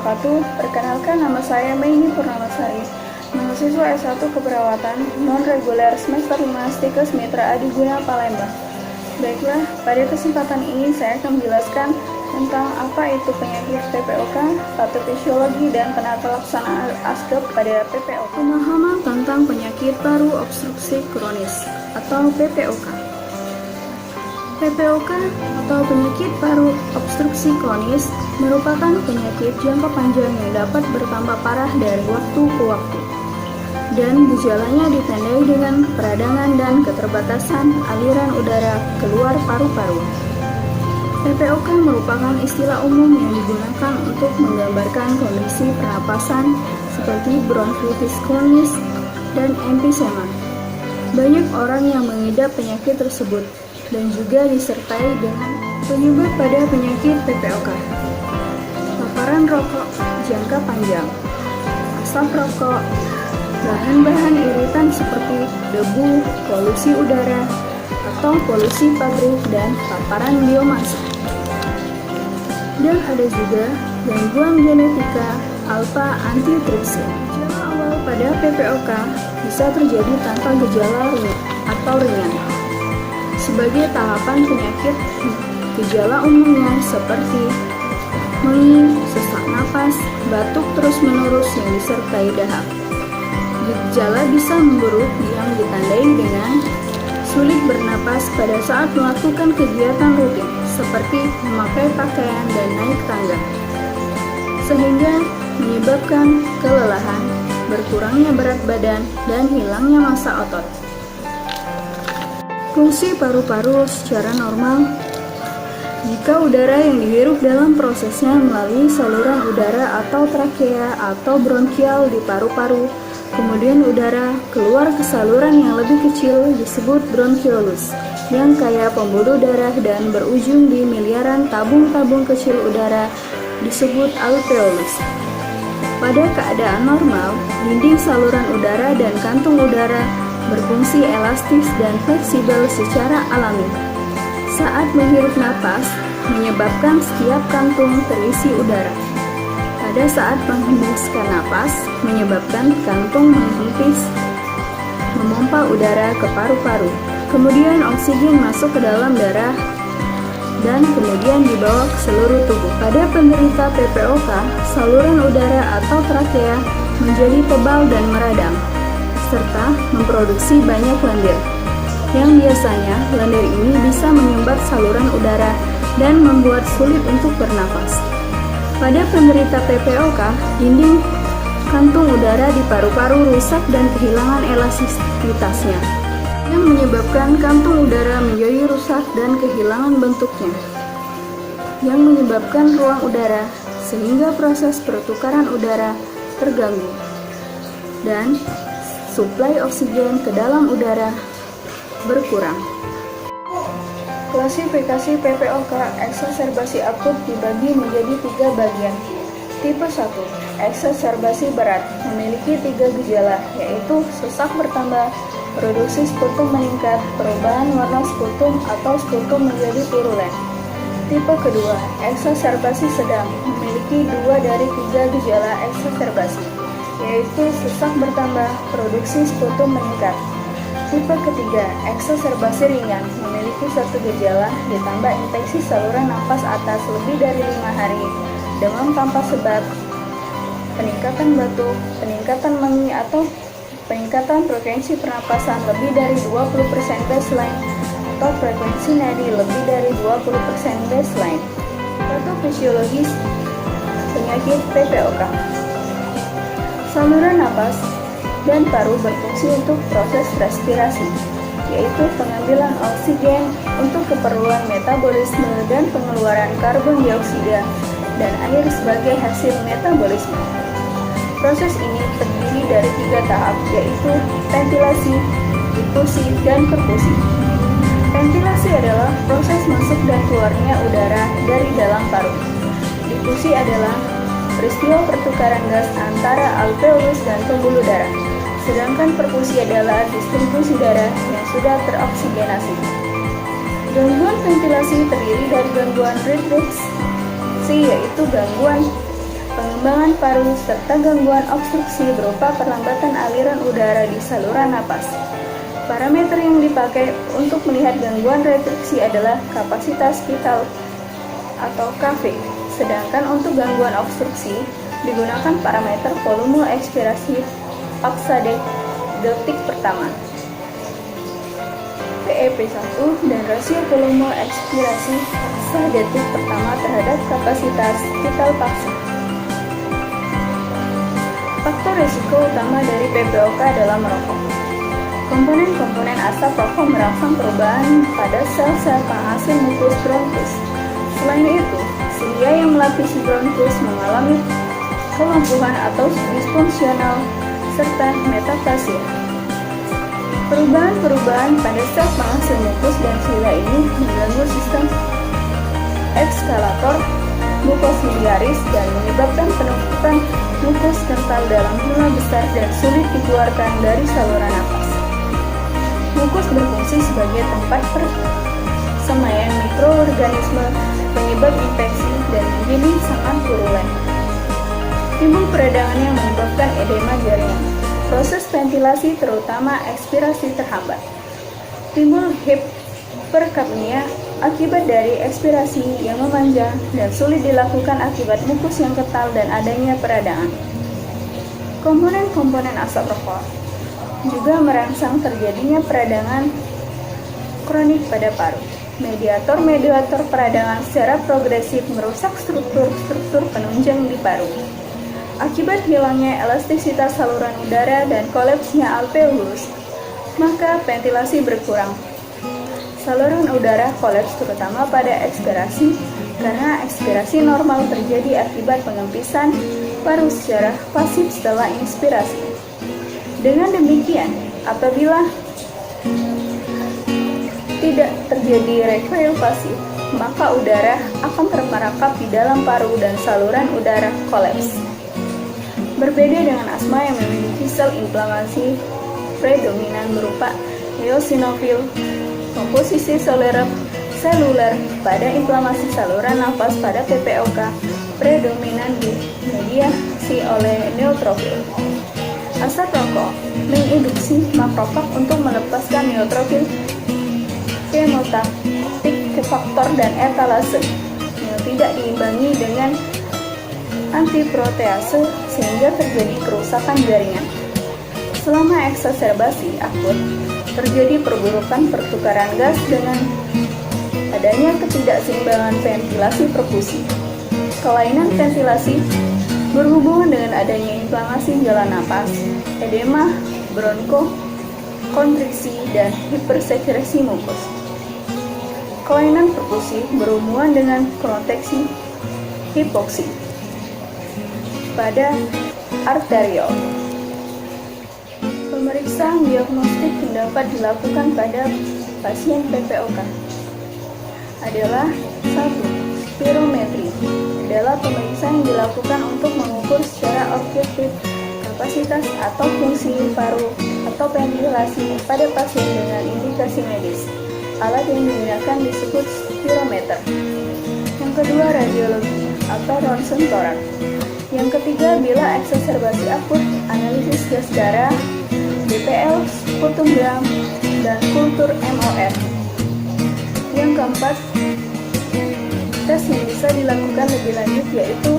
wabarakatuh. Perkenalkan, nama saya Meini Purnamasari, mahasiswa S1 Keperawatan non-reguler semester 5 Stikes Mitra Adiguna Palembang. Baiklah, pada kesempatan ini saya akan menjelaskan tentang apa itu penyakit PPOK, patofisiologi, dan penata laksanaan ASKEP pada PPOK. Pemahaman tentang penyakit paru obstruksi kronis atau PPOK. PPOK atau penyakit paru obstruksi kronis merupakan penyakit jangka panjang yang dapat bertambah parah dari waktu ke waktu, dan gejalanya ditandai dengan peradangan dan keterbatasan aliran udara keluar paru-paru. PPOK merupakan istilah umum yang digunakan untuk menggambarkan kondisi pernapasan seperti bronkitis kronis dan emfisema. Banyak orang yang mengidap penyakit tersebut dan juga disertai dengan penyebab pada penyakit PPOK. Paparan rokok jangka panjang, asap rokok, bahan-bahan iritan seperti debu, polusi udara, atau polusi pabrik, dan paparan biomasa. Dan ada juga gangguan genetika alpha antitrypsin. Gejala awal pada PPOK bisa terjadi tanpa gejala atau ringan. Sebagai tahapan penyakit, gejala umumnya seperti mengi, sesak napas, batuk terus-menerus yang disertai dahak. Gejala bisa memburuk yang ditandai dengan sulit bernapas pada saat melakukan kegiatan rutin seperti memakai pakaian dan naik tangga, sehingga menyebabkan kelelahan, berkurangnya berat badan, dan hilangnya massa otot. Fungsi paru-paru secara normal. Jika udara yang dihirup dalam prosesnya melalui saluran udara atau trakea atau bronkial di paru-paru, kemudian udara keluar ke saluran yang lebih kecil disebut bronkiolus, yang kaya pembuluh darah dan berujung di miliaran tabung-tabung kecil udara disebut alveolus. Pada keadaan normal, dinding saluran udara dan kantung udara berfungsi elastis dan fleksibel secara alami. Saat menghirup napas, menyebabkan setiap kantung terisi udara. Pada saat menghembuskan napas, menyebabkan kantung menghempis, memompa udara ke paru-paru. Kemudian oksigen masuk ke dalam darah dan kemudian dibawa ke seluruh tubuh. Pada penderita PPOK, saluran udara atau trakea menjadi tebal dan meradang, serta memproduksi banyak lendir, yang biasanya lendir ini bisa menyumbat saluran udara dan membuat sulit untuk bernapas. Pada penderita PPOK, dinding kantung udara di paru-paru rusak dan kehilangan elastisitasnya, yang menyebabkan kantung udara menjadi rusak dan kehilangan bentuknya, yang menyebabkan ruang udara sehingga proses pertukaran udara terganggu, dan suplai oksigen ke dalam udara berkurang. Klasifikasi PPOK eksaserbasi akut dibagi menjadi 3 bagian. Tipe 1, eksaserbasi berat, memiliki 3 gejala, yaitu sesak bertambah, produksi sputum meningkat, perubahan warna sputum atau sputum menjadi virulen. Tipe kedua, eksaserbasi sedang, memiliki 2 dari 3 gejala eksaserbasi, yaitu sesak bertambah, produksi sputum meningkat. Tipe ketiga, eksaserbasi ringan, memiliki 1 gejala ditambah infeksi saluran napas atas lebih dari 5 hari, demam tanpa sebab, peningkatan batuk, peningkatan mengi atau peningkatan frekuensi pernapasan lebih dari 20% baseline atau frekuensi nadi lebih dari 20% baseline. Patofisiologis penyakit PPOK. Saluran napas dan paru berfungsi untuk proses respirasi, yaitu pengambilan oksigen untuk keperluan metabolisme dan pengeluaran karbon dioksida dan air sebagai hasil metabolisme. Proses ini terdiri dari 3 tahap, yaitu ventilasi, difusi, dan perfusi. Ventilasi adalah proses masuk dan keluarnya udara dari dalam paru. Difusi adalah peristiwa pertukaran gas antara alveolus dan pembuluh darah. Sedangkan perfusi adalah distribusi darah yang sudah teroksigenasi. Gangguan ventilasi terdiri dari gangguan refleksi, yaitu gangguan pengembangan paru, serta gangguan obstruksi berupa perlambatan aliran udara di saluran napas. Parameter yang dipakai untuk melihat gangguan restriksi adalah kapasitas vital atau KV, sedangkan untuk gangguan obstruksi digunakan parameter volume ekspirasi paksa detik pertama (PEP1) dan rasio volume ekspirasi paksa detik pertama terhadap kapasitas vital paksa. Faktor risiko utama dari PPOK adalah merokok. Komponen-komponen asap rokok merangsang perubahan pada sel-sel penghasil mukus bronkus. Selain itu, selia yang melapisi bronkus mengalami kelumpuhan atau disfungsional serta metaplasia. Perubahan-perubahan pada sel penghasil mukus dan selia ini mengganggu sistem ekskalator mukosiliaris dan menyebabkan penumpukan mukus kental dalam jumlah besar dan sulit dikeluarkan dari saluran napas. Mukus berfungsi sebagai tempat persemaian mikroorganisme penyebab infeksi dan menjadi sangat virulen. Timbul peradangan yang menyebabkan edema jaringan. Proses ventilasi terutama ekspirasi terhambat. Timbul hiperkapnia akibat dari ekspirasi yang memanjang dan sulit dilakukan akibat mukus yang kental dan adanya peradangan. Komponen-komponen asap rokok juga merangsang terjadinya peradangan kronik pada paru. Mediator-mediator peradangan secara progresif merusak struktur-struktur penunjang di paru. Akibat hilangnya elastisitas saluran udara dan kolapsnya alveolus, maka ventilasi berkurang. Saluran udara kolaps terutama pada ekspirasi, karena ekspirasi normal terjadi akibat pengempisan paru secara pasif setelah inspirasi. Dengan demikian, apabila tidak terjadi recoil pasif, maka udara akan terperangkap di dalam paru dan saluran udara kolaps. Berbeda dengan asma yang memiliki sel inflamasi predominan berupa eosinofil, komposisi seluler pada inflamasi saluran nafas pada PPOK predominan dimediasi oleh neutrofil. Asap rokok menginduksi makrofag untuk melepaskan neutrofil kemotaktik faktor dan etalase yang tidak diimbangi dengan antiprotease sehingga terjadi kerusakan jaringan. Selama eksaserbasi akut, terjadi perburukan pertukaran gas dengan adanya ketidakseimbangan ventilasi perfusi. Kelainan ventilasi berhubungan dengan adanya inflamasi jalan napas, edema, bronkokonstriksi, dan hipersekresi mukus. Kelainan perfusi berhubungan dengan proteksi hipoksi pada arteriol. Pemeriksaan diagnostik yang dapat dilakukan pada pasien PPOK adalah 1. Spirometri adalah pemeriksaan yang dilakukan untuk mengukur secara objektif kapasitas atau fungsi paru atau ventilasi pada pasien dengan indikasi medis. Alat yang digunakan disebut spirometer. Yang kedua, radiologi atau ronsen torak. Yang ketiga, bila eksaserbasi akut, analisis gas darah, BPL, sputogram, dan kultur MOR. Yang keempat, tes yang bisa dilakukan lebih lanjut yaitu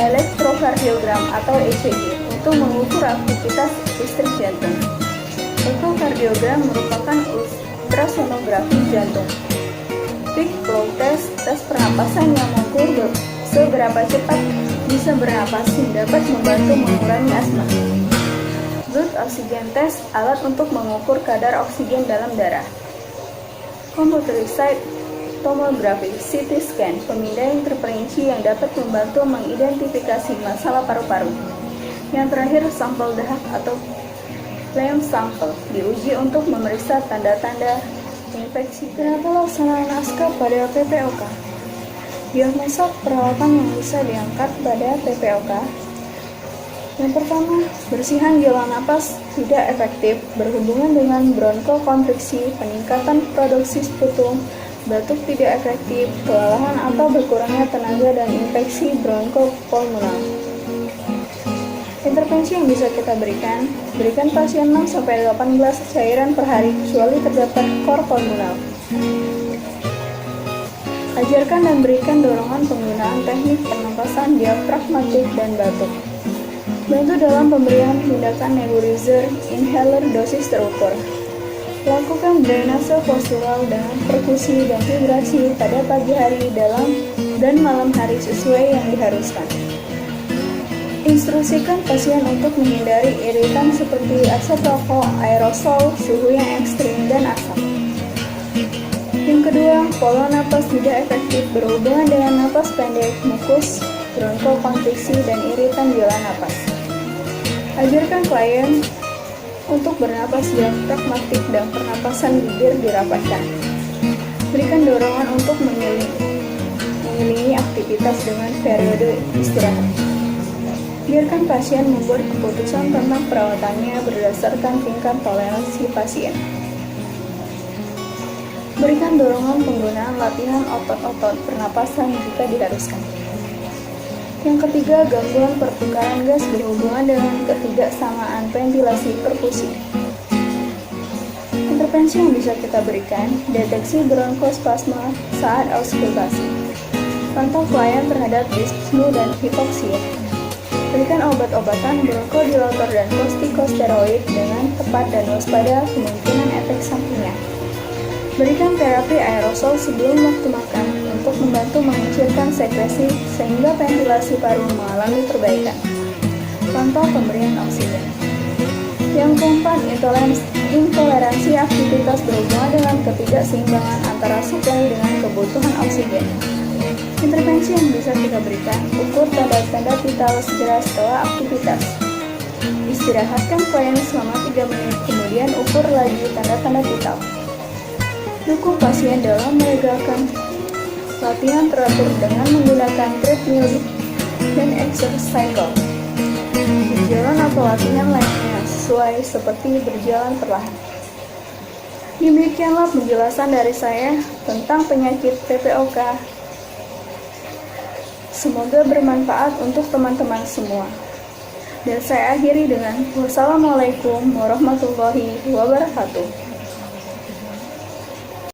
elektrokardiogram atau ECG untuk mengukur aktivitas listrik jantung. Ekokardiogram merupakan ultrasonografi jantung. Peak flow test, tes pernapasan yang mengukur seberapa cepat bisa bernapas yang dapat membantu mengurangi asma. Blood oxygen test, alat untuk mengukur kadar oksigen dalam darah. Computerized tomography, CT scan, pemindai interferensi yang dapat membantu mengidentifikasi masalah paru-paru. Yang terakhir, sampel dahak atau phlegm sample diuji untuk memeriksa tanda-tanda infeksi. Kenapa laksanaan ASKA pada PPOK? Diagnosa perawatan yang bisa diangkat pada PPOK. Yang pertama, bersihan jalan napas tidak efektif berhubungan dengan bronkokonstriksi, peningkatan produksi sputum, batuk tidak efektif, kelelahan atau berkurangnya tenaga dan infeksi bronkopulmonal. Intervensi yang bisa kita berikan pasien 6-8 gelas cairan per hari kecuali terdapat kor pulmonal. Ajarkan dan berikan dorongan penggunaan teknik pernapasan diafragmatik dan batuk. Bantu dalam pemberian tindakan nebulizer inhaler dosis terukur. Lakukan drainase postural dengan perkusi dan vibrasi pada pagi hari dan malam hari sesuai yang diharuskan. Instruksikan pasien untuk menghindari iritan seperti asap rokok, aerosol, suhu yang ekstrim, dan asap. Yang kedua, pola napas tidak efektif berhubungan dengan napas pendek, mukus, bronkokonstriksi, dan iritan biala napas. Ajarkan klien untuk bernapas diafragmatik dan pernapasan bibir dirapatkan. Berikan dorongan untuk mengiringi aktivitas dengan periode istirahat. Biarkan pasien membuat keputusan tentang perawatannya berdasarkan tingkat toleransi pasien. Berikan dorongan penggunaan latihan otot-otot pernapasan jika diharuskan. Yang ketiga, gangguan pertukaran gas berhubungan dengan ketidaksamaan ventilasi perfusi. Intervensi yang bisa kita berikan, deteksi bronkospasma saat auskultasi. Pantau klien terhadap dispnu dan hipoksia. Berikan obat-obatan bronkodilator dan kortikosteroid dengan tepat dan waspada kemungkinan efek sampingnya. Berikan terapi aerosol sebelum waktu makan untuk membantu mengecilkan sekresi sehingga ventilasi paru mengalami perbaikan. Pantau pemberian oksigen. Yang keempat, intoleransi aktivitas berhubungan dengan ketidakseimbangan antara suplai dengan kebutuhan oksigen. Intervensi yang bisa kita berikan, ukur tanda-tanda vital segera setelah aktivitas. Istirahatkan klien selama 3 menit, kemudian ukur lagi tanda-tanda vital. Dukung pasien dalam melegakan latihan teratur dengan menggunakan treadmill dan exercise cycle. Berjalan atau latihan lainnya sesuai seperti berjalan perlahan. Demikianlah penjelasan dari saya tentang penyakit PPOK. Semoga bermanfaat untuk teman-teman semua. Dan saya akhiri dengan wassalamualaikum warahmatullahi wabarakatuh.